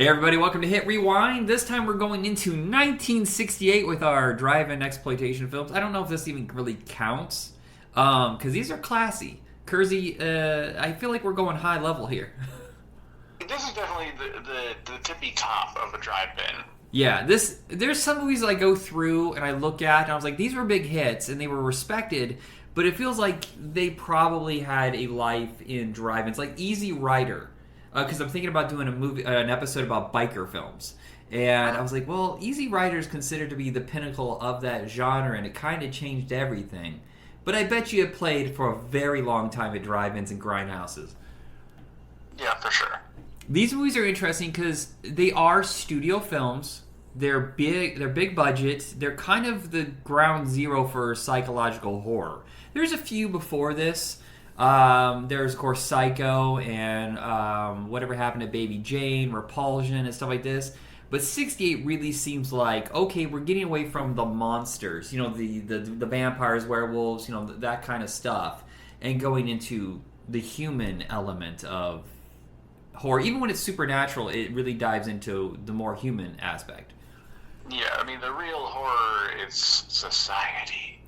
Hey everybody, welcome to Hit Rewind. This time we're going into 1968 with our drive-in exploitation films. I don't know if this even really counts, because these are classy. Kersey, I feel like we're going high level here. This is definitely the tippy top of a drive-in. Yeah, there's some movies that I go through and I look at and I was like, these were big hits and they were respected, but it feels like they probably had a life in drive-ins, like Easy Rider. Because I'm thinking about doing an episode about biker films. And I was like, well, Easy Rider is considered to be the pinnacle of that genre, and it kind of changed everything. But I bet you it played for a very long time at drive-ins and grindhouses. Yeah, for sure. These movies are interesting because they are studio films. They're big budget. They're kind of the ground zero for psychological horror. There's a few before this. There's, of course, Psycho and Whatever Happened to Baby Jane, Repulsion, and stuff like this. But 68 really seems like, okay, we're getting away from the monsters, the vampires, werewolves, that kind of stuff, and going into the human element of horror. Even when it's supernatural, it really dives into the more human aspect. Yeah, I mean, the real horror is society.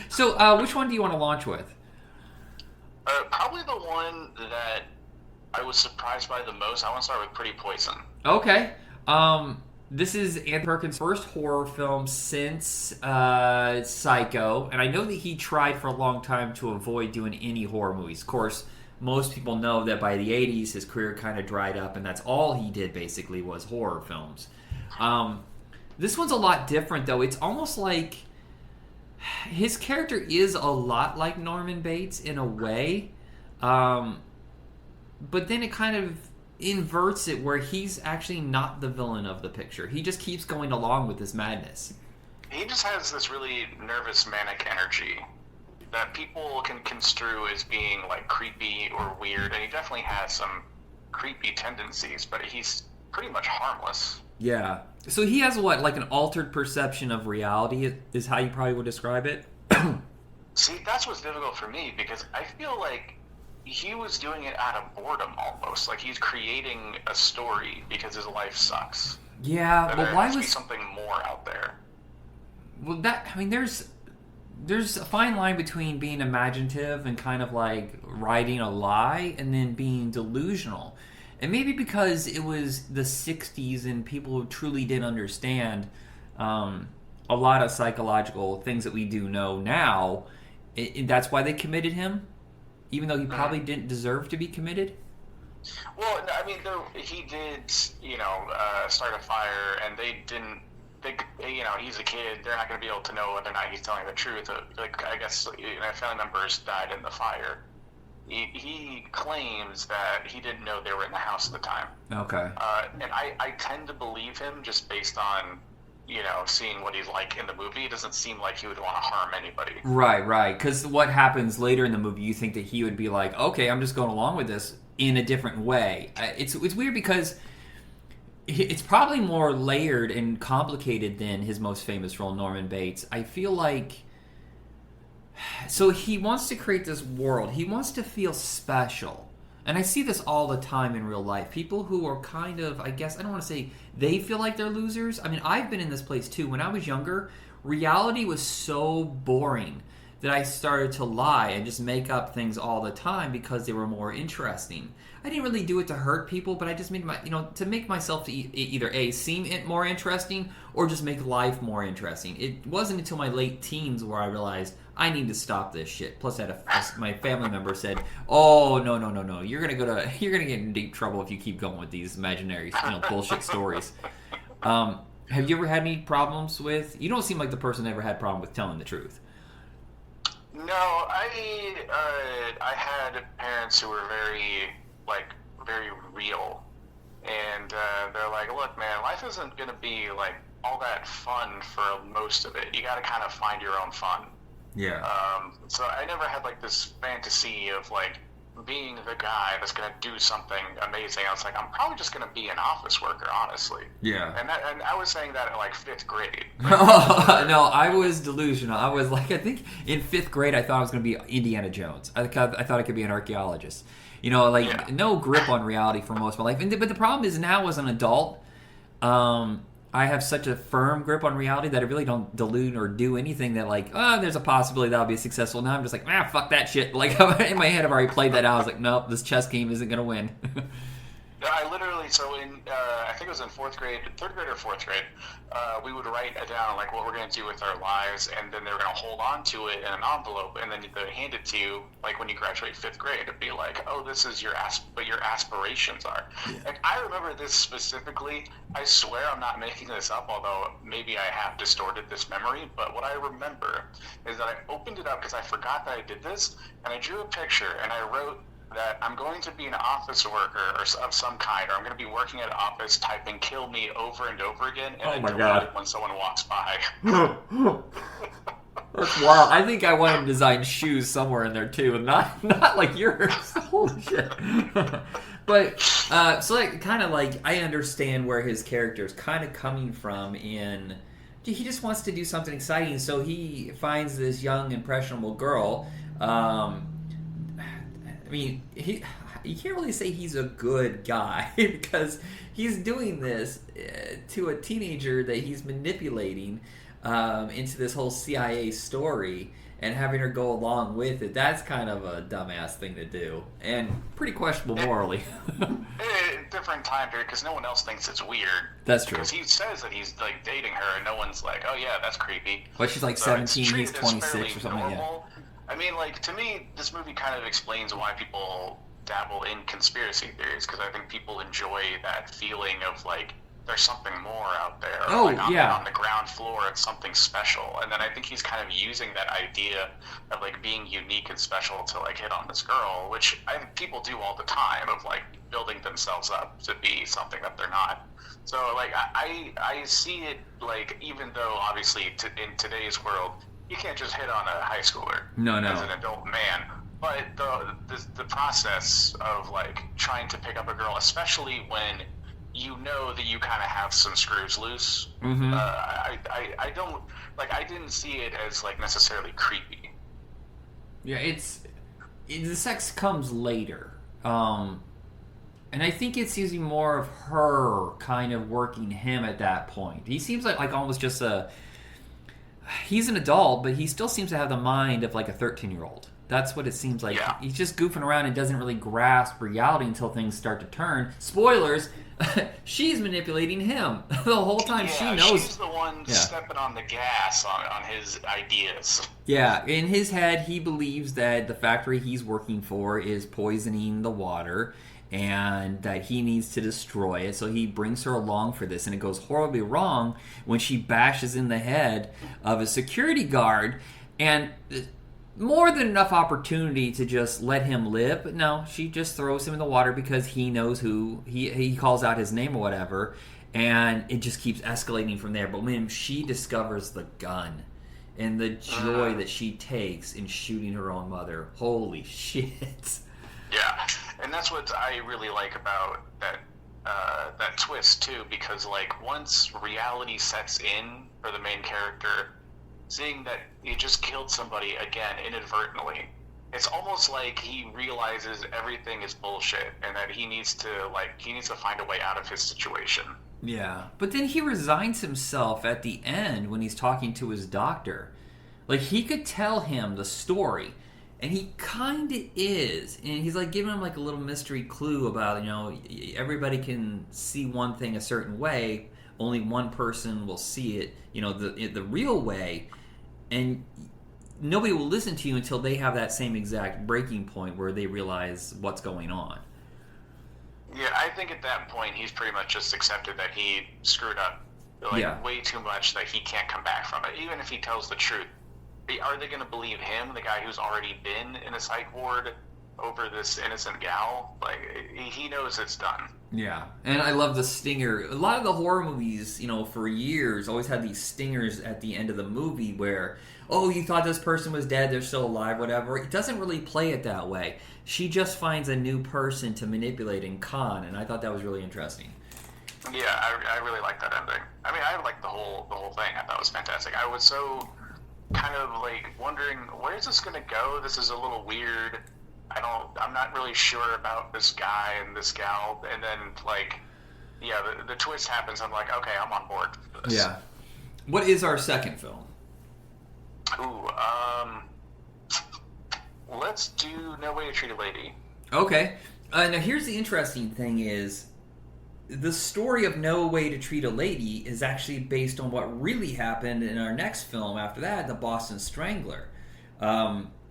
So, which one do you want to launch with? Probably the one that I was surprised by the most. I want to start with Pretty Poison. Okay. This is Anthony Perkins' first horror film since Psycho, and I know that he tried for a long time to avoid doing any horror movies. Of course, most people know that by the 80s, his career kind of dried up, and that's all he did, basically, was horror films. This one's a lot different, though. It's almost like his character is a lot like Norman Bates in a way, but then it kind of inverts it where he's actually not the villain of the picture. He just keeps going along with this madness. He just has this really nervous, manic energy that people can construe as being like creepy or weird, and he definitely has some creepy tendencies, but he's pretty much harmless. Yeah. So he has what, like an altered perception of reality is how you probably would describe it? See, that's what's difficult for me, because I feel like he was doing it out of boredom almost. Like he's creating a story because his life sucks. Yeah, but why was something more out there? Well, there's a fine line between being imaginative and kind of like writing a lie and then being delusional. And maybe because it was the 60s and people truly didn't understand a lot of psychological things that we do know now, that's why they committed him, even though he probably didn't deserve to be committed? Well, I mean, he did, start a fire, and they didn't, he's a kid, they're not going to be able to know whether or not he's telling the truth. Like, I guess, family members died in the fire. He claims that he didn't know they were in the house at the time. Okay. And I tend to believe him just based on, seeing what he's like in the movie. It doesn't seem like he would want to harm anybody. Right. Because what happens later in the movie, you think that he would be like, okay, I'm just going along with this in a different way. It's weird because it's probably more layered and complicated than his most famous role, Norman Bates. I feel like... So he wants to create this world. He wants to feel special. And I see this all the time in real life. People who are kind of, I guess, I don't want to say they feel like they're losers. I mean, I've been in this place too. When I was younger, reality was so boring that I started to lie and just make up things all the time because they were more interesting. I didn't really do it to hurt people, but I just made to make myself either A, seem more interesting or just make life more interesting. It wasn't until my late teens where I realized I need to stop this shit. Plus, my family member said, "Oh, no, you're gonna get in deep trouble if you keep going with these imaginary, bullshit stories." Have you ever had any problems with? You don't seem like the person that ever had a problem with telling the truth. No, I had parents who were very real, and they're like, "Look, man, life isn't gonna be like all that fun for most of it. You got to kind of find your own fun." Yeah. So I never had like this fantasy of like being the guy that's going to do something amazing. I was like, I'm probably just going to be an office worker, honestly. Yeah. And I was saying that in like 5th grade. No, I was delusional. I was like, I think in 5th grade, I thought I was going to be Indiana Jones. I thought I could be an archaeologist. You know, like no grip on reality for most of my life. But the problem is now as an adult, I have such a firm grip on reality that I really don't delude or do anything that like, oh, there's a possibility that'll be successful. Now I'm just like, fuck that shit. Like in my head, I've already played that out. I was like, nope, this chess game isn't gonna win. I literally, so in, I think it was in 4th grade, 3rd grade or 4th grade, we would write down, like, what we're going to do with our lives, and then they were going to hold on to it in an envelope, and then they'd hand it to you, like, when you graduate 5th grade. It'd be like, oh, this is what your aspirations are. Yeah. Like, I remember this specifically. I swear I'm not making this up, although maybe I have distorted this memory, but what I remember is that I opened it up because I forgot that I did this, and I drew a picture, and I wrote that I'm going to be an office worker of some kind, or I'm going to be working at an office typing "kill me" over and over again, and I delete it when someone walks by. That's wild. I think I want to design shoes somewhere in there too, not like yours. Holy shit. But so like kind of like I understand where his character is kind of coming from in. He just wants to do something exciting, so he finds this young impressionable girl. I mean, you can't really say he's a good guy because he's doing this to a teenager that he's manipulating into this whole CIA story and having her go along with it. That's kind of a dumbass thing to do and pretty questionable morally. Different time period because no one else thinks it's weird. That's true. Because he says that he's like dating her and no one's like, oh yeah, that's creepy. But she's like 17, he's 26 or something like that. I mean, like, to me, this movie kind of explains why people dabble in conspiracy theories, because I think people enjoy that feeling of, like, there's something more out there. Oh, like, yeah. On the ground floor, it's something special. And then I think he's kind of using that idea of, like, being unique and special to, like, hit on this girl, which I think people do all the time, of, like, building themselves up to be something that they're not. So, like, I see it, like, even though, obviously, in today's world, you can't just hit on a high schooler as an adult man. But the process of, like, trying to pick up a girl, especially when you know that you kind of have some screws loose, I don't, like, I didn't see it as, like, necessarily creepy. Yeah, the sex comes later. And I think it's using more of her kind of working him at that point. He seems like almost just he's an adult, but he still seems to have the mind of like a 13-year-old. That's what it seems like. Yeah. He's just goofing around and doesn't really grasp reality until things start to turn. Spoilers, she's manipulating him the whole time. She knows. She's the one stepping on the gas on his ideas. Yeah, in his head, he believes that the factory he's working for is poisoning the water and that he needs to destroy it, so he brings her along for this, and it goes horribly wrong when she bashes in the head of a security guard, and more than enough opportunity to just let him live, but no, she just throws him in the water because he knows who, he calls out his name or whatever, and it just keeps escalating from there. But when she discovers the gun and the joy that she takes in shooting her own mother, holy shit. Yeah, and that's what I really like about that twist too, because like once reality sets in for the main character, seeing that he just killed somebody again inadvertently, it's almost like he realizes everything is bullshit and that he needs to find a way out of his situation. Yeah, but then he resigns himself at the end when he's talking to his doctor. Like, he could tell him the story, and he kind of is, and he's like giving him like a little mystery clue about, you know, everybody can see one thing a certain way, only one person will see it, you know, the real way, and nobody will listen to you until they have that same exact breaking point where they realize what's going on. Yeah, I think at that point he's pretty much just accepted that he screwed up way too much that he can't come back from it, even if he tells the truth. Are they going to believe him, the guy who's already been in a psych ward over this innocent gal? Like, he knows it's done. Yeah, and I love the stinger. A lot of the horror movies, for years, always had these stingers at the end of the movie where, oh, you thought this person was dead, they're still alive, whatever. It doesn't really play it that way. She just finds a new person to manipulate and con, and I thought that was really interesting. Yeah, I really like that ending. I mean, I like the whole thing. I thought it was fantastic. I was so kind of like wondering, where is this going to go? This is a little weird. I'm not really sure about this guy and this gal. And then, like, yeah, the twist happens. I'm like, okay, I'm on board for this. Yeah. What is our second film? Ooh, let's do No Way to Treat a Lady. Okay. Now, here's the interesting thing is, the story of No Way to Treat a Lady is actually based on what really happened in our next film after that, The Boston Strangler.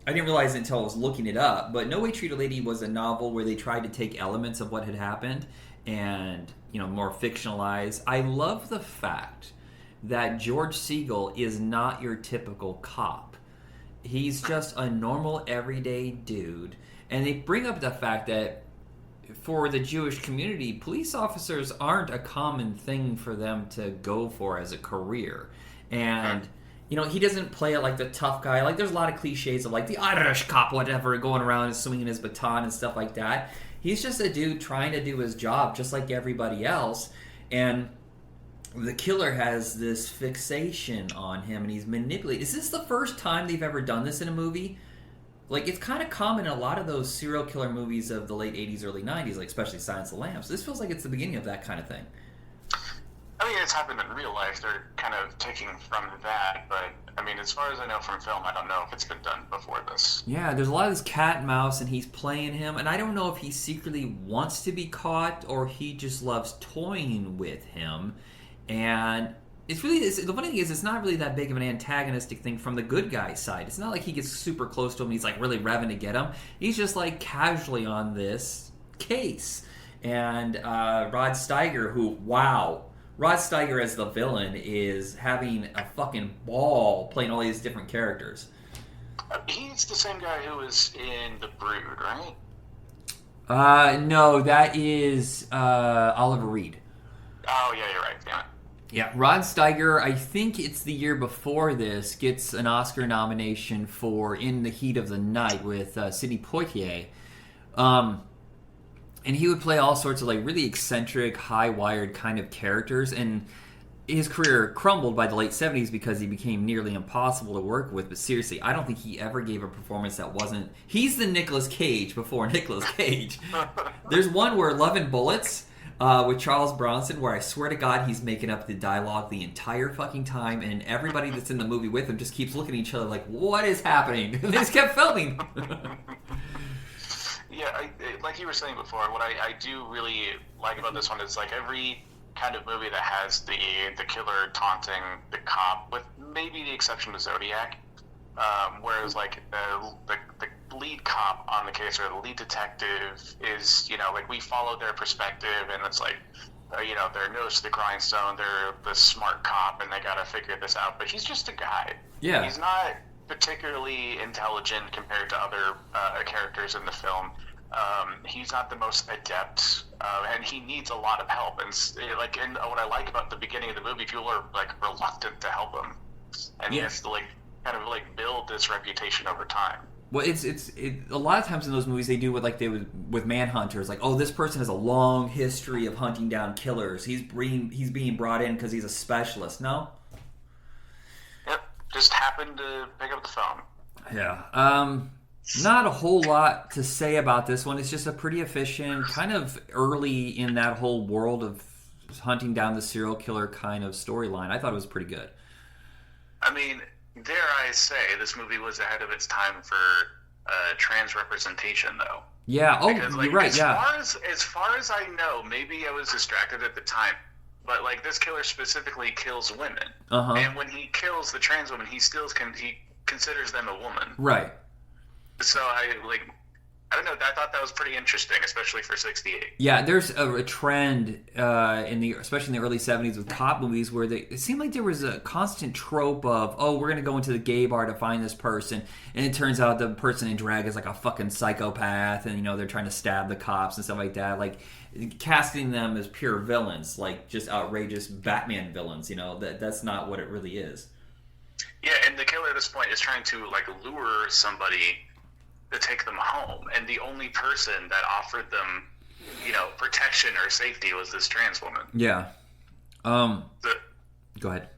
I didn't realize it until I was looking it up, but No Way to Treat a Lady was a novel where they tried to take elements of what had happened and, more fictionalize. I love the fact that George Segal is not your typical cop. He's just a normal, everyday dude. And they bring up the fact that for the Jewish community, police officers aren't a common thing for them to go for as a career. And he doesn't play it like the tough guy. Like, there's a lot of cliches of, like, the Irish cop, whatever, going around and swinging his baton and stuff like that. He's just a dude trying to do his job just like everybody else. And the killer has this fixation on him, and he's manipulated. Is this the first time they've ever done this in a movie? Like, it's kind of common in a lot of those serial killer movies of the late 80s, early 90s, like especially Silence of the Lambs. This feels like it's the beginning of that kind of thing. I mean, it's happened in real life. They're kind of taking from that, but I mean, as far as I know from film, I don't know if it's been done before this. Yeah, there's a lot of this cat and mouse, and he's playing him, and I don't know if he secretly wants to be caught or he just loves toying with him. And it's really, the funny thing is, it's not really that big of an antagonistic thing from the good guy's side. It's not like he gets super close to him and he's like really revving to get him. He's just like casually on this case. And Rod Steiger, Rod Steiger as the villain is having a fucking ball playing all these different characters. He's the same guy who was in The Brood, right? No, that is Oliver Reed. Oh, yeah, you're right. Damn it. Yeah, Rod Steiger, I think it's the year before this, gets an Oscar nomination for In the Heat of the Night with Sidney Poitier. And he would play all sorts of like really eccentric, high-wired kind of characters, and his career crumbled by the late 70s because he became nearly impossible to work with. But seriously, I don't think he ever gave a performance that wasn't... He's the Nicolas Cage before Nicolas Cage. There's one where Love and Bullets... with Charles Bronson, where I swear to God he's making up the dialogue the entire fucking time, and everybody that's in the movie with him just keeps looking at each other like, what is happening? They just kept filming. Yeah, like you were saying before, what I do really like about this one is like every kind of movie that has the killer taunting the cop, with maybe the exception of Zodiac, whereas like the lead cop on the case, or the lead detective, is, like we follow their perspective, and it's like, they're nose to the grindstone, they're the smart cop, and they gotta figure this out. But he's just a guy. Yeah. He's not particularly intelligent compared to other characters in the film. He's not the most adept, and he needs a lot of help. And what I like about the beginning of the movie, people are like reluctant to help him, and he has to kind of build this reputation over time. Well, it's a lot of times in those movies they do what like they would with Manhunters, like, oh, this person has a long history of hunting down killers. He's being brought in because he's a specialist. No. Yep, just happened to pick up the phone. Yeah. Not a whole lot to say about this one. It's just a pretty efficient, kind of early in that whole world of hunting down the serial killer kind of storyline. I thought it was pretty good. I mean, dare I say, this movie was ahead of its time for trans representation, though. Yeah. Oh, because, you're right. As far as I know, maybe I was distracted at the time, but this killer specifically kills women, and when he kills the trans woman, he considers them a woman. Right. So I I don't know. I thought that was pretty interesting, especially for '68. Yeah, there's a trend especially in the early '70s with cop movies where it seemed like there was a constant trope of, oh, we're gonna go into the gay bar to find this person, and it turns out the person in drag is like a fucking psychopath, and they're trying to stab the cops and stuff like that, like casting them as pure villains, like just outrageous Batman villains. That's not what it really is. Yeah, and the killer at this point is trying to like lure somebody to take them home, and the only person that offered them, protection or safety was this trans woman. Yeah. Go ahead.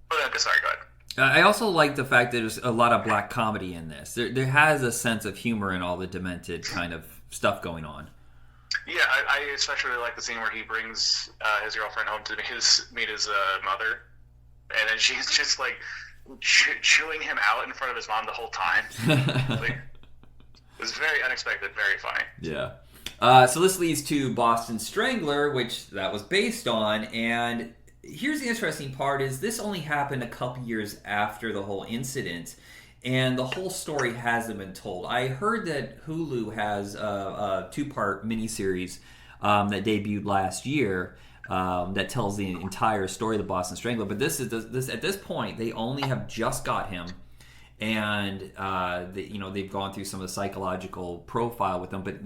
Oh, sorry, go ahead. I also like the fact that there's a lot of black comedy in this. There has a sense of humor in all the demented kind of stuff going on. Yeah, I especially like the scene where he brings his girlfriend home to meet his mother, and then she's just like chewing him out in front of his mom the whole time. Like, it was very unexpected, very funny. Yeah. So this leads to Boston Strangler, which that was based on. And here's the interesting part is this only happened a couple years after the whole incident. And the whole story hasn't been told. I heard that Hulu has a 2-part miniseries that debuted last year that tells the entire story of the Boston Strangler. But this at this point, they only have just got him. And they've gone through some of the psychological profile with him, but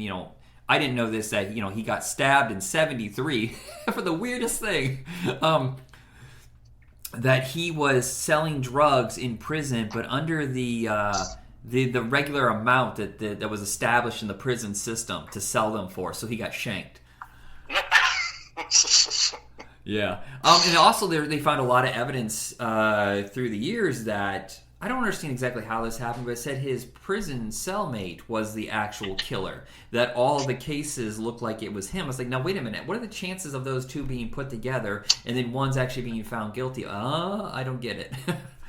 I didn't know this, that he got stabbed in '73 for the weirdest thing, that he was selling drugs in prison, but under the regular amount that was established in the prison system to sell them for, so he got shanked. Yeah, and also they found a lot of evidence through the years that. I don't understand exactly how this happened, but it said his prison cellmate was the actual killer. That all of the cases looked like it was him. I was like, now wait a minute. What are the chances of those two being put together and then one's actually being found guilty? I don't get it.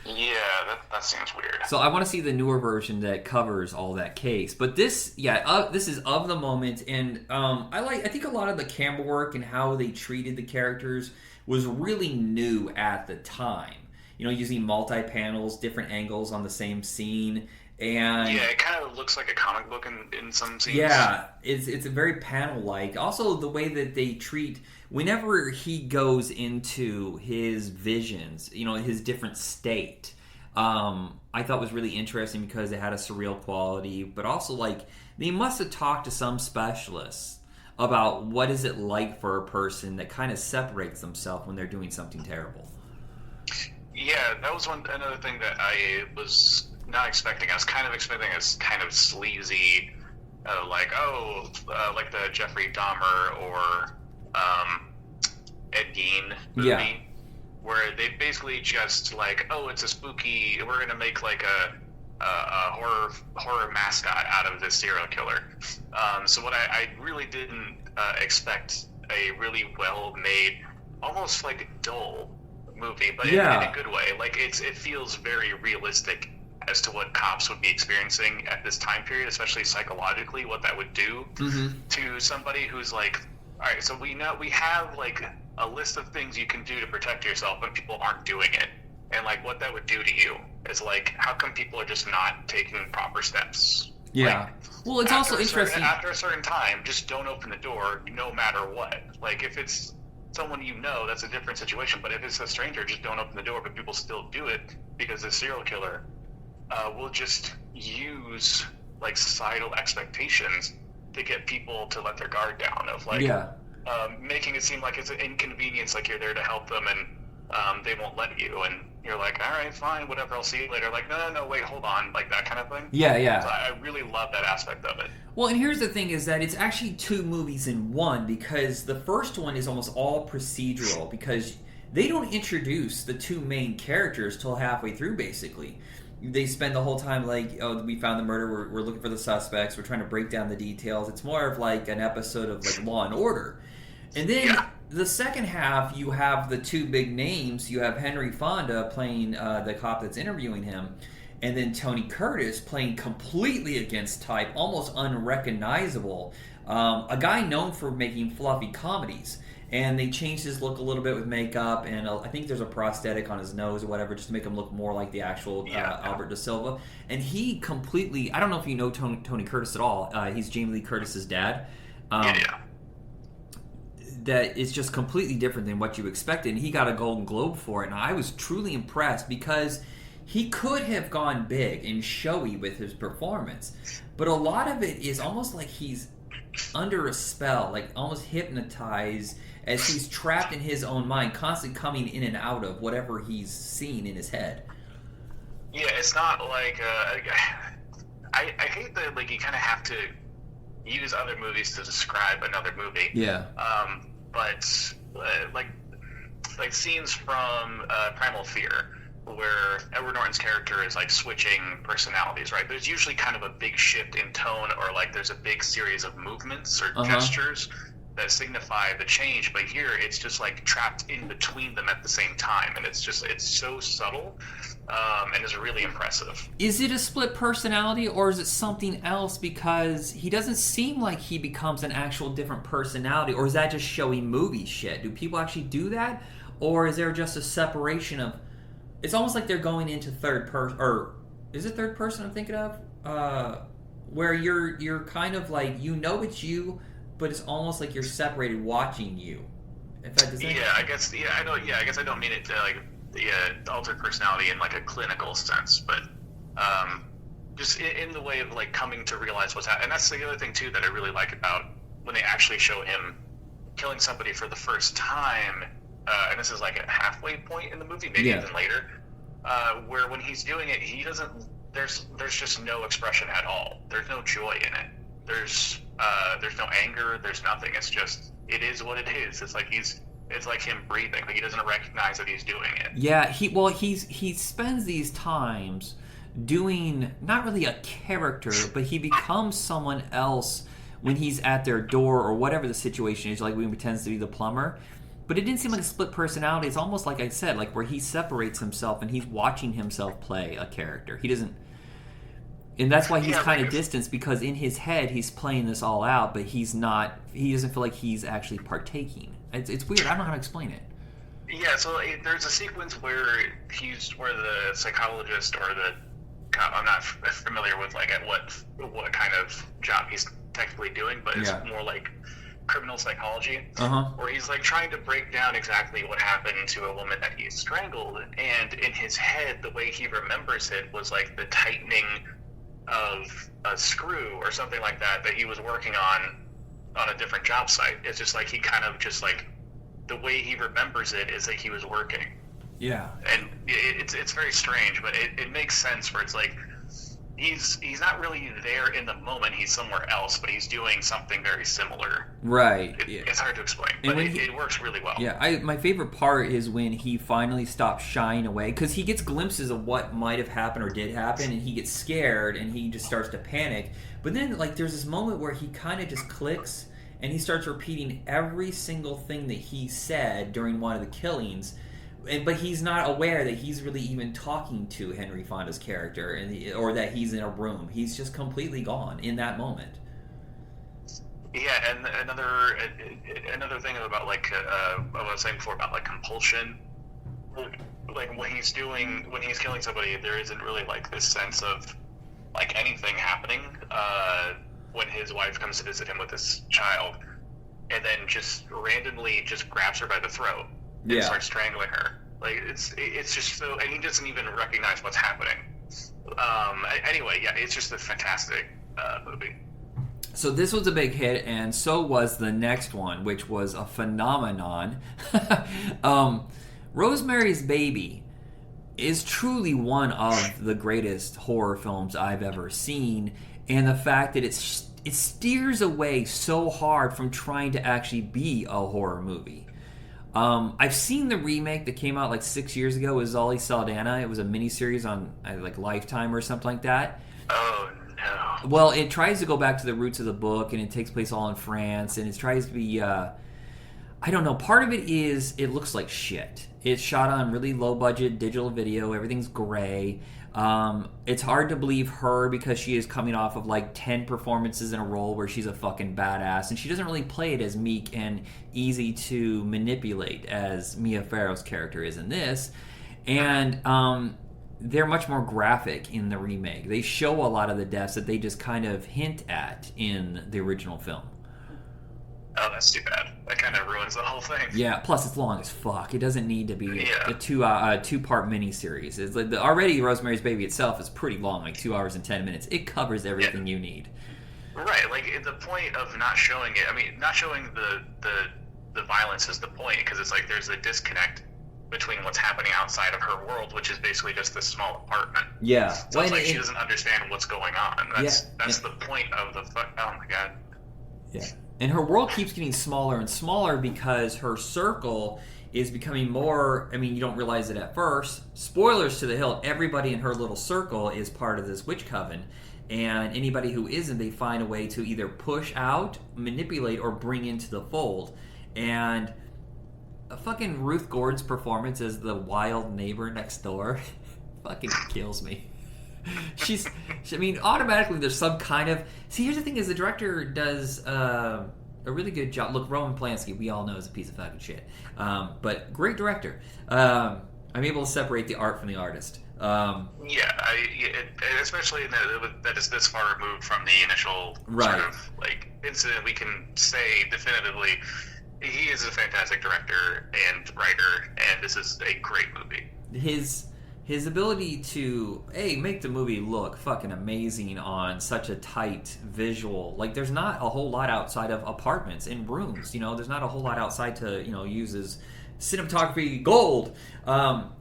Yeah, that seems weird. So I want to see the newer version that covers all that case. But this is of the moment, and I think a lot of the camera work and how they treated the characters was really new at the time. Using multi-panels, different angles on the same scene. And yeah, it kind of looks like a comic book in some scenes. Yeah, it's a very panel-like. Also, the way that they treat... Whenever he goes into his visions, his different state, I thought was really interesting because it had a surreal quality. But also, like, they must have talked to some specialists about what is it like for a person that kind of separates themselves when they're doing something terrible. Yeah, that was another thing that I was not expecting. I was kind of expecting a kind of sleazy, like the Jeffrey Dahmer or Ed Gein movie, where they basically just like, oh, it's a spooky. We're gonna make like a horror mascot out of this serial killer. So what I really didn't expect a really well made, almost like dull movie, but in a good way. Like it feels very realistic as to what cops would be experiencing at this time period, especially psychologically, what that would do to somebody who's like, all right, so we have like a list of things you can do to protect yourself when people aren't doing it, and like what that would do to you is like, how come people are just not taking proper steps? Yeah. Like, well, it's also interesting. After a certain time, just don't open the door, no matter what. Like if it's someone that's a different situation, but if it's a stranger, just don't open the door. But people still do it because the serial killer will just use like societal expectations to get people to let their guard down, of like making it seem like it's an inconvenience, like you're there to help them and they won't let you, and you're like, all right, fine, whatever, I'll see you later. Like, no, wait, hold on, like that kind of thing. Yeah. So I really love that aspect of it. Well, and here's the thing is that it's actually 2 movies in one, because the first one is almost all procedural, because they don't introduce the 2 main characters till halfway through, basically. They spend the whole time like, oh, we found the murder, we're looking for the suspects, we're trying to break down the details. It's more of like an episode of like Law and Order. And then the second half, you have the 2 big names. You have Henry Fonda playing the cop that's interviewing him, and then Tony Curtis playing completely against type, almost unrecognizable a guy known for making fluffy comedies. And they changed his look a little bit with makeup, and I think there's a prosthetic on his nose or whatever, just to make him look more like the actual Albert Da Silva. And he completely, I don't know if you know Tony Curtis at all. He's Jamie Lee Curtis's dad. That is just completely different than what you expected. And he got a Golden Globe for it, and I was truly impressed because he could have gone big and showy with his performance. But a lot of it is almost like he's under a spell, like almost hypnotized, as he's trapped in his own mind, constantly coming in and out of whatever he's seen in his head. Yeah, it's not like I hate that like you kind of have to use other movies to describe another movie. Yeah. But like scenes from Primal Fear, where Edward Norton's character is like switching personalities, right? There's usually kind of a big shift in tone, or like there's a big series of movements or gestures that signify the change, but here it's just like trapped in between them at the same time, and it's so subtle, and it's really impressive. Is it a split personality, or is it something else? Because he doesn't seem like he becomes an actual different personality, or is that just showy movie shit? Do people actually do that, or is there just a separation of? It's almost like they're going into third person, or is it third person I'm thinking of? Where you're kind of like, you know it's you, but it's almost like you're separated watching you. If that does I guess I don't mean it to like the altered personality in like a clinical sense, but just in the way of like coming to realize what's happening. And that's the other thing too that I really like about when they actually show him killing somebody for the first time. And this is like a halfway point in the movie, maybe even later, where when he's doing it, he doesn't. There's just no expression at all. There's no joy in it. There's no anger. There's nothing. It's just, it is what it is. It's like him breathing. Like he doesn't recognize that he's doing it. Yeah. He spends these times doing not really a character, but he becomes someone else when he's at their door or whatever the situation is. Like when he pretends to be the plumber. But it didn't seem like a split personality. It's almost like I said, like where he separates himself and he's watching himself play a character. He doesn't, and that's why he's kind of distanced, because in his head he's playing this all out, but he's not. He doesn't feel like he's actually partaking. It's weird. I don't know how to explain it. Yeah. So there's a sequence where the psychologist or the I'm not familiar with like at what kind of job he's technically doing, but it's more like criminal psychology, where he's like trying to break down exactly what happened to a woman that he strangled, and in his head the way he remembers it was like the tightening of a screw or something like that he was working on a different job site. It's just like he kind of just like the way he remembers it is that he was working. Yeah. And it's very strange, but it makes sense where it's like he's not really there in the moment, he's somewhere else, but he's doing something very similar. Right. It's hard to explain, but it works really well. Yeah, my favorite part is when he finally stops shying away, because he gets glimpses of what might have happened or did happen, and he gets scared, and he just starts to panic. But then, like, there's this moment where he kind of just clicks, and he starts repeating every single thing that he said during one of the killings. But he's not aware that he's really even talking to Henry Fonda's character, or that he's in a room. He's just completely gone in that moment. Yeah, and another thing about like what I was saying before about like compulsion, like when he's killing somebody, there isn't really like this sense of like anything happening. When his wife comes to visit him with this child, and then just randomly just grabs her by the throat. And starts strangling her. Like it's just so, and he doesn't even recognize what's happening. Anyway, it's just a fantastic movie. So this was a big hit, and so was the next one, which was a phenomenon. Rosemary's Baby is truly one of the greatest horror films I've ever seen, and the fact that it steers away so hard from trying to actually be a horror movie. I've seen the remake that came out like 6 years ago with Zoe Saldana. It was a miniseries on like Lifetime or something like that. Oh no. Well, it tries to go back to the roots of the book, and it takes place all in France, and it tries to be, I don't know, part of it is it looks like shit. It's shot on really low budget digital video, everything's gray. It's hard to believe her because she is coming off of like 10 performances in a role where she's a fucking badass, and she doesn't really play it as meek and easy to manipulate as Mia Farrow's character is in this. And they're much more graphic in the remake. They show a lot of the deaths that they just kind of hint at in the original film. Oh, that's too bad. That kind of ruins the whole thing. Yeah, plus it's long as fuck. It doesn't need to be a two-part miniseries. It's like already Rosemary's Baby itself is pretty long, like 2 hours and 10 minutes. It covers everything you need. Right, like the point of not showing it, I mean, not showing the violence is the point, because it's like there's a disconnect between what's happening outside of her world, which is basically just this small apartment. Yeah. So it's like she doesn't understand what's going on. That's the point of the oh my god. Yeah. And her world keeps getting smaller and smaller because her circle is becoming more... I mean, you don't realize it at first. Spoilers to the hilt. Everybody in her little circle is part of this witch coven. And anybody who isn't, they find a way to either push out, manipulate, or bring into the fold. And fucking Ruth Gordon's performance as the wild neighbor next door fucking kills me. I mean, automatically there's some kind of... See, here's the thing is the director does a really good job. Look, Roman Polanski, we all know is a piece of fucking shit. But great director. I'm able to separate the art from the artist. Especially that is this far removed from the initial sort of like incident, we can say definitively he is a fantastic director and writer, and this is a great movie. His ability to make the movie look fucking amazing on such a tight visual, like there's not a whole lot outside of apartments and rooms, there's not a whole lot outside to use as cinematography gold, but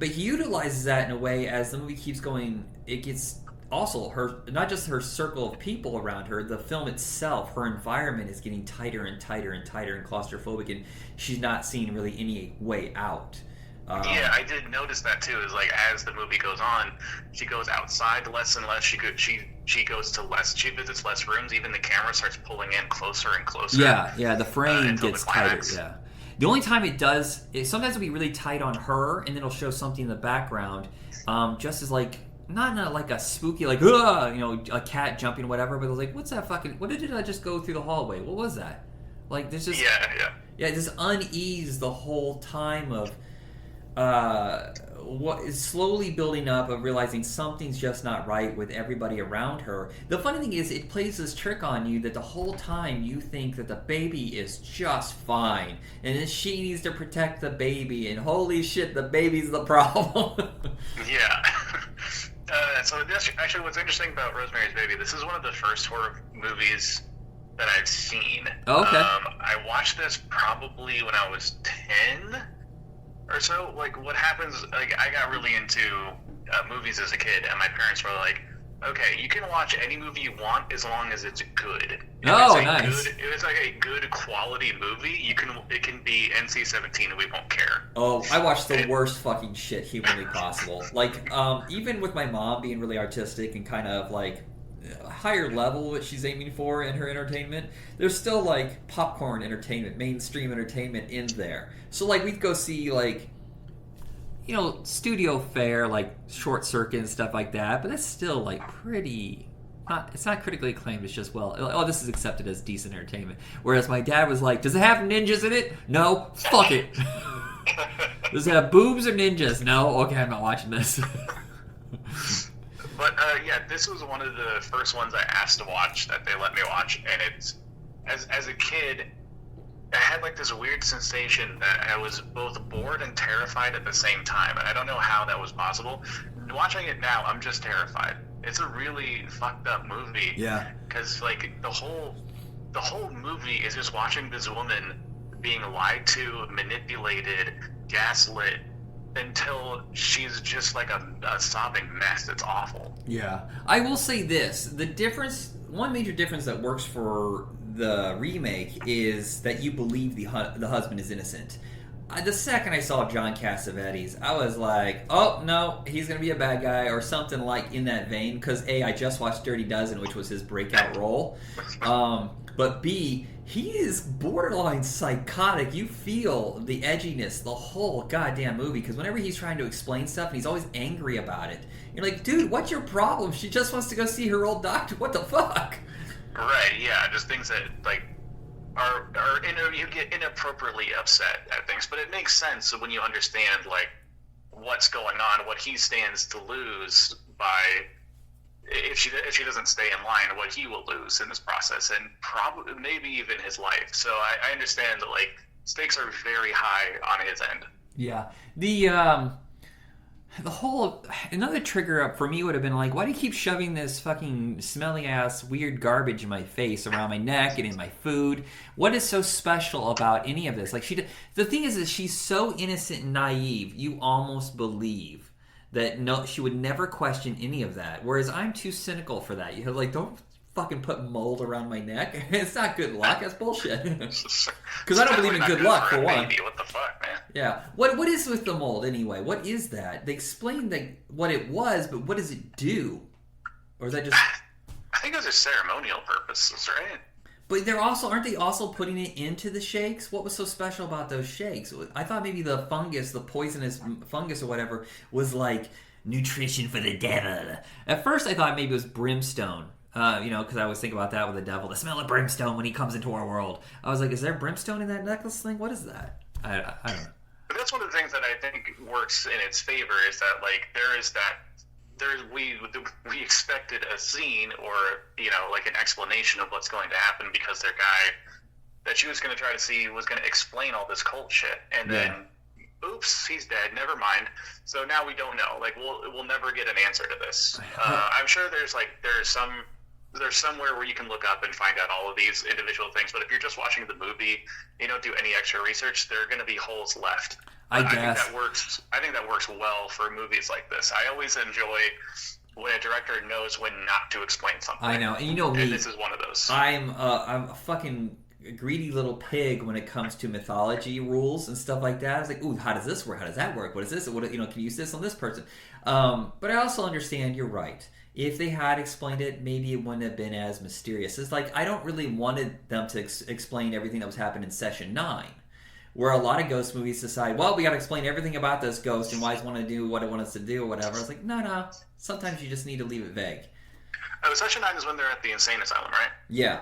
he utilizes that in a way as the movie keeps going. It gets also her, not just her circle of people around her, the film itself, her environment is getting tighter and tighter and tighter and claustrophobic, and she's not seeing really any way out. I did notice that too. Is like as the movie goes on, she goes outside less and less. She goes to less. She visits less rooms. Even the camera starts pulling in closer and closer. Yeah. The frame gets tighter. Yeah. The only time it does, sometimes it'll be really tight on her, and then it'll show something in the background, just as like not like a spooky like a cat jumping or whatever. But it was like, what's that fucking? What did I just go through the hallway? What was that? Like there's just this unease the whole time of. What is slowly building up of realizing something's just not right with everybody around her. The funny thing is, it plays this trick on you that the whole time you think that the baby is just fine, and then she needs to protect the baby, and holy shit, the baby's the problem. So that's actually what's interesting about Rosemary's Baby. This is one of the first horror movies that I've seen. Okay. I watched this probably when I was 10 or so. Like, what happens, like, I got really into movies as a kid, and my parents were like, okay, you can watch any movie you want as long as it's good. Nice. If it's like a good quality movie, it can be NC-17 and we won't care. Oh, I watched the worst fucking shit humanly possible. Like, even with my mom being really artistic and kind of like higher level what she's aiming for in her entertainment, there's still like popcorn entertainment, mainstream entertainment in there. So like we'd go see like studio fare, like Short Circuit and stuff like that, but that's still like pretty it's not critically acclaimed. It's just this is accepted as decent entertainment. Whereas my dad was like, does it have ninjas in it? No. Fuck it. Does it have boobs or ninjas? No. Okay, I'm not watching this. But this was one of the first ones I asked to watch that they let me watch, and it's as a kid, I had like this weird sensation that I was both bored and terrified at the same time, and I don't know how that was possible. Watching it now, I'm just terrified. It's a really fucked up movie. Yeah. Because like the whole movie is just watching this woman being lied to, manipulated, gaslit, until she's just like a sobbing mess. It's awful. Yeah. I will say this. One major difference that works for the remake is that you believe the husband is innocent. The second I saw John Cassavetes, I was like, oh, no, he's going to be a bad guy or something like in that vein. Because, A, I just watched Dirty Dozen, which was his breakout role. But, B, he is borderline psychotic. You feel the edginess the whole goddamn movie. Because whenever he's trying to explain stuff and he's always angry about it, you're like, dude, what's your problem? She just wants to go see her old doctor. What the fuck? Right, yeah, just things that, like, you get inappropriately upset at things, but it makes sense when you understand like what's going on, what he stands to lose by if she doesn't stay in line, what he will lose in this process, and probably maybe even his life. So I understand that like stakes are very high on his end. Yeah, the whole another trigger up for me would have been like, why do you keep shoving this fucking smelly ass weird garbage in my face, around my neck, and in my food? What is so special about any of this? Like the thing is that she's so innocent and naive, you almost believe that no, she would never question any of that. Whereas I'm too cynical for that. You know, like don't fucking put mold around my neck. It's not good luck. That's bullshit. Because I don't believe in good luck for one. Baby. What the fuck, man? Yeah. What is with the mold anyway? What is that? They explained what it was, but what does it do? Or is that just? I think those are ceremonial purposes, right? But aren't they also putting it into the shakes? What was so special about those shakes? I thought maybe the fungus, the poisonous fungus or whatever, was like nutrition for the devil. At first, I thought maybe it was brimstone. Because I always think about that with the devil. The smell of brimstone when he comes into our world. I was like, is there brimstone in that necklace thing? What is that? I don't know. But that's one of the things that I think works in its favor is that, like, we expected a scene or, like an explanation of what's going to happen because their guy that she was going to try to see was going to explain all this cult shit. And then, oops, he's dead. Never mind. So now we don't know. Like, we'll never get an answer to this. I'm sure there's somewhere where you can look up and find out all of these individual things, but if you're just watching the movie, you don't do any extra research, there are going to be holes left. I guess. I think that works well for movies like this. I always enjoy when a director knows when not to explain something. I know, and you know me. And this is one of those. I'm a fucking greedy little pig when it comes to mythology rules and stuff like that. I was like, ooh, how does this work? How does that work? What is this? Can you use this on this person? But I also understand you're right. If they had explained it, maybe it wouldn't have been as mysterious. It's like, I don't really wanted them to explain everything that was happening in Session 9, where a lot of ghost movies decide, well, we got to explain everything about this ghost and why it's want to do what it wants us to do or whatever. I was like, no. Sometimes you just need to leave it vague. Session 9 is when they're at the insane asylum, right? Yeah.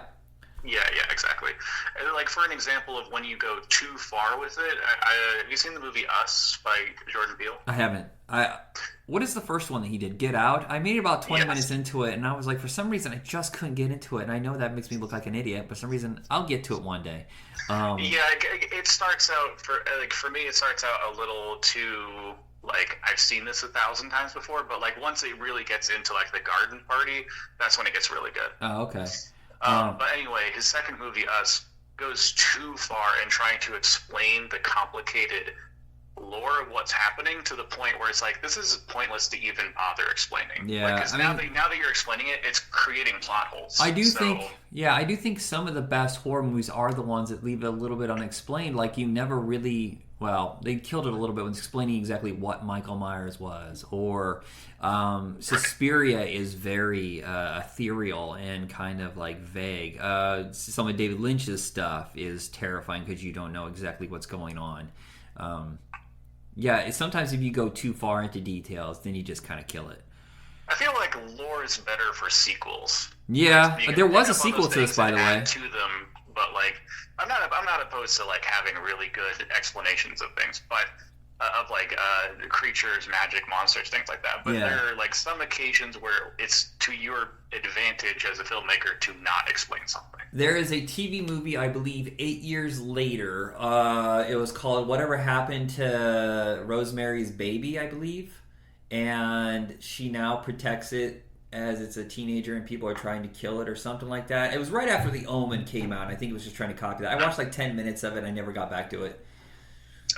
Yeah, exactly. And like for an example of when you go too far with it, have you seen the movie Us by Jordan Peele? I haven't. What is the first one that he did? Get Out? I made it about 20 minutes into it, and I was like, for some reason, I just couldn't get into it. And I know that makes me look like an idiot, but for some reason, I'll get to it one day. It starts out for me. It starts out a little too like I've seen this 1,000 times before, but like once it really gets into like the garden party, that's when it gets really good. Oh, okay. But anyway, his second movie, Us, goes too far in trying to explain the complicated lore of what's happening to the point where it's like, this is pointless to even bother explaining. Yeah. Because now that you're explaining it, it's creating plot holes. I do think some of the best horror movies are the ones that leave it a little bit unexplained. Like you never really... Well, they killed it a little bit when explaining exactly what Michael Myers was. Or Suspiria is very ethereal and kind of like vague. Some of David Lynch's stuff is terrifying because you don't know exactly what's going on. Sometimes if you go too far into details, then you just kind of kill it. I feel like lore is better for sequels. Yeah, there was a sequel to this, by the way. To them, but like I'm not opposed to like having really good explanations of things, but of like creatures, magic, monsters, things like that. But there are like some occasions where it's to your advantage as a filmmaker to not explain something. There is a TV movie, I believe, 8 years later. It was called Whatever Happened to Rosemary's Baby, I believe. And she now protects it as it's a teenager and people are trying to kill it or something like that. It was right after The Omen came out. I think it was just trying to copy that. I watched like 10 minutes of it and I never got back to it.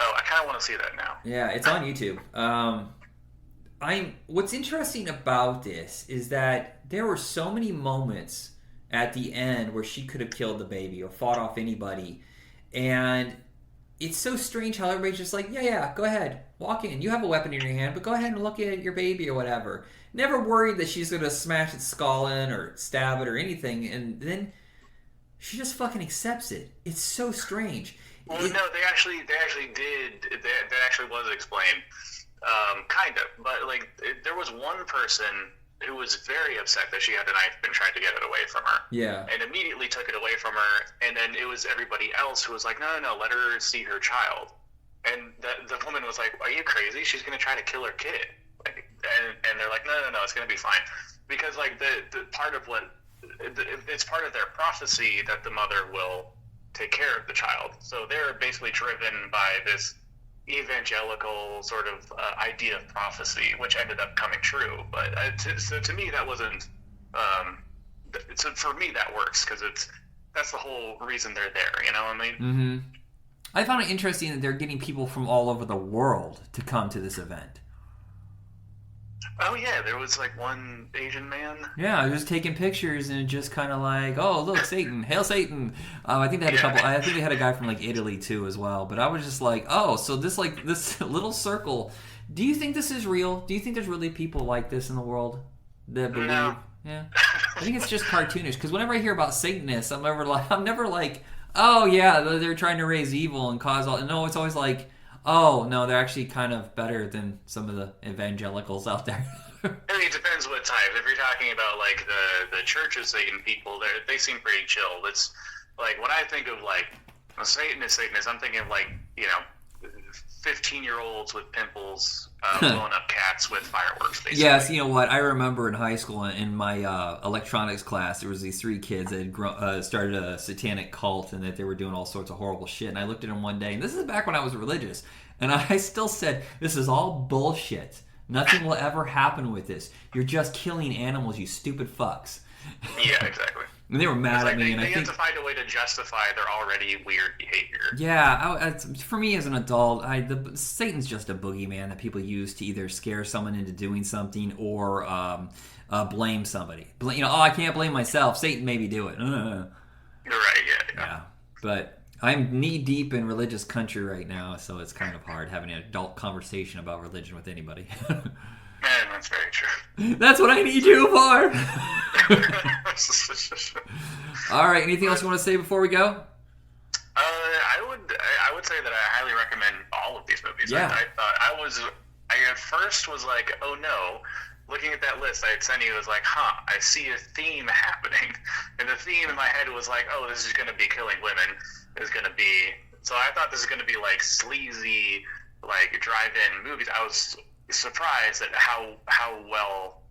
Oh, I kind of want to see that now. Yeah, it's on YouTube. What's interesting about this is that there were so many moments at the end where she could have killed the baby or fought off anybody. And it's so strange how everybody's just like, yeah, go ahead, walk in. You have a weapon in your hand, but go ahead and look at your baby or whatever. Never worried that she's gonna smash its skull in or stab it or anything, and then she just fucking accepts it. It's so strange. Well, no, they actually did. That actually was explained, kind of. But like, there was one person who was very upset that she had a knife and tried to get it away from her. Yeah. And immediately took it away from her. And then it was everybody else who was like, no, let her see her child. And the woman was like, are you crazy? She's going to try to kill her kid. Like, and they're like, no, it's going to be fine. Because like the part of what, it's part of their prophecy that the mother will take care of the child. So they're basically driven by this evangelical sort of idea of prophecy, which ended up coming true. But so to me, that wasn't. So for me, that works because that's the whole reason they're there. You know what I mean? Mm-hmm. I found it interesting that they're getting people from all over the world to come to this event. Oh yeah, there was like one Asian man. Yeah, I was just taking pictures and just kind of like, oh look, Satan, hail Satan. I think they had a couple. I think they had a guy from like Italy too as well. But I was just like, oh, so this little circle. Do you think this is real? Do you think there's really people like this in the world that believe? No. Yeah, I think it's just cartoonish. Because whenever I hear about Satanists, I'm never like, oh yeah, they're trying to raise evil and cause all. No, it's always like, oh, no, they're actually kind of better than some of the evangelicals out there. I mean, it depends what type. If you're talking about, like, the Church of Satan people, they seem pretty chill. It's, like, when I think of, like, a Satanist, I'm thinking of, like, 15-year-olds with pimples blowing up cats with fireworks, basically. Yes, you know what? I remember in high school, in my electronics class, there was these 3 kids that had started a satanic cult and that they were doing all sorts of horrible shit. And I looked at them one day, and this is back when I was religious, and I still said, this is all bullshit. Nothing will ever happen with this. You're just killing animals, you stupid fucks. Yeah, exactly. And they were mad at me. They have to find a way to justify their already weird behavior. Yeah, for me as an adult, Satan's just a boogeyman that people use to either scare someone into doing something or blame somebody. I can't blame myself. Satan made me do it. You're right, yeah. But I'm knee deep in religious country right now, so it's kind of hard having an adult conversation about religion with anybody. Man, that's very true. That's what I need you for. All right. Anything else you want to say before we go? I would say that I highly recommend all of these movies. Yeah. I at first was like, oh no. Looking at that list I had sent you, was like, I see a theme happening. And the theme in my head was like, oh, this is going to be killing women. So I thought this is going to be like sleazy, like drive-in movies. I was surprised at how well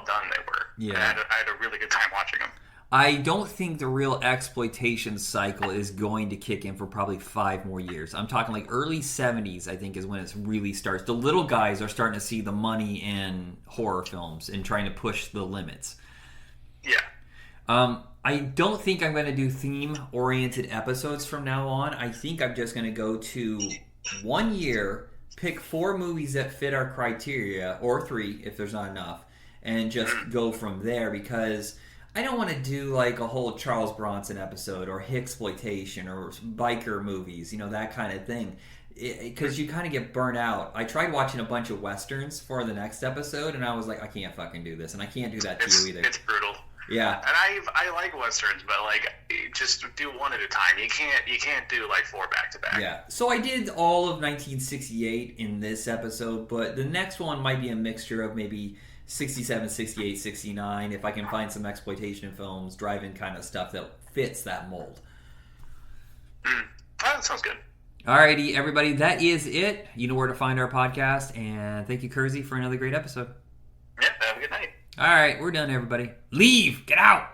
done they were. Yeah, I had a really good time watching them. I don't think the real exploitation cycle is going to kick in for probably 5 more years. I'm talking like early 70s, I think, is when it really starts. The little guys are starting to see the money in horror films and trying to push the limits. Yeah. I don't think I'm going to do theme-oriented episodes from now on. I think I'm just going to go to 1 year, pick 4 movies that fit our criteria, or 3 if there's not enough, and just go from there, because I don't want to do like a whole Charles Bronson episode or Hicksploitation or biker movies, that kind of thing, because you kind of get burnt out. I tried watching a bunch of Westerns for the next episode, and I was like, I can't fucking do this, and I can't do that to you either. It's brutal. Yeah. And I like Westerns, but like, just do one at a time. You can't do like 4 back to back. Yeah. So I did all of 1968 in this episode, but the next one might be a mixture of maybe 67, 68, 69, if I can find some exploitation films, drive-in kind of stuff that fits that mold. That sounds good. Alrighty, everybody, that is it. You know where to find our podcast, and thank you, Kersey, for another great episode. Yeah, have a good night. Alright, we're done, everybody. Leave! Get out!